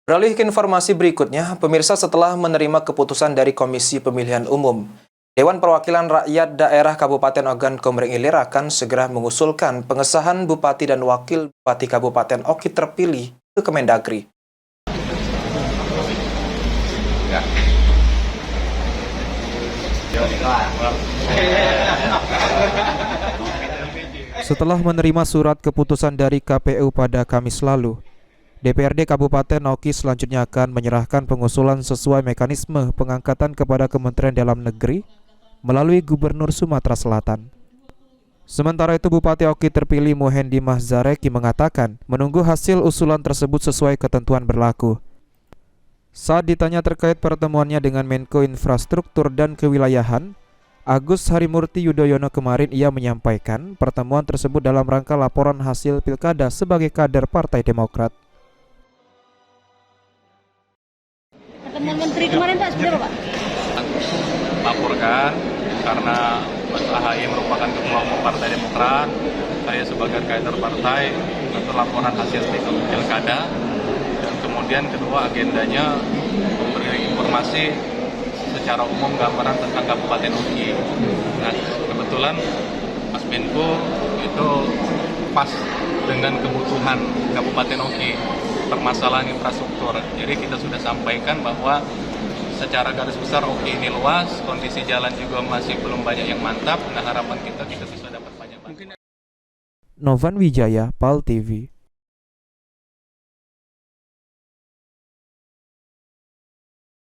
Beralih ke informasi berikutnya, pemirsa, setelah menerima keputusan dari Komisi Pemilihan Umum, Dewan Perwakilan Rakyat Daerah Kabupaten Ogan Komering Ilir akan segera mengusulkan pengesahan Bupati dan Wakil Bupati Kabupaten Oki terpilih ke Kemendagri. Setelah menerima surat keputusan dari KPU pada Kamis lalu, DPRD Kabupaten Oki selanjutnya akan menyerahkan pengusulan sesuai mekanisme pengangkatan kepada Kementerian Dalam Negeri melalui Gubernur Sumatera Selatan. Sementara itu, Bupati Oki terpilih Muhendi Mahzareki mengatakan menunggu hasil usulan tersebut sesuai ketentuan berlaku. Saat ditanya terkait pertemuannya dengan Menko Infrastruktur dan Kewilayahan, Agus Harimurti Yudhoyono kemarin, ia menyampaikan pertemuan tersebut dalam rangka laporan hasil pilkada sebagai kader Partai Demokrat. Pertemuan menteri kemarin Pak, sebenarnya Pak? Laporkan karena Mas AHY merupakan ketua umum Partai Demokrat, saya sebagai kader partai untuk laporan hasil pilkada, dan kemudian kedua agendanya memberi informasi secara umum gambaran tentang Kabupaten Oki. Nah, kebetulan Mas Menko itu pas dengan kebutuhan Kabupaten Oki, permasalahan infrastruktur. Jadi kita sudah sampaikan bahwa secara garis besar Oki ini luas, kondisi jalan juga masih belum banyak yang mantap. Nah, harapan kita bisa dapat banyak. Novan Wijaya, PAL TV.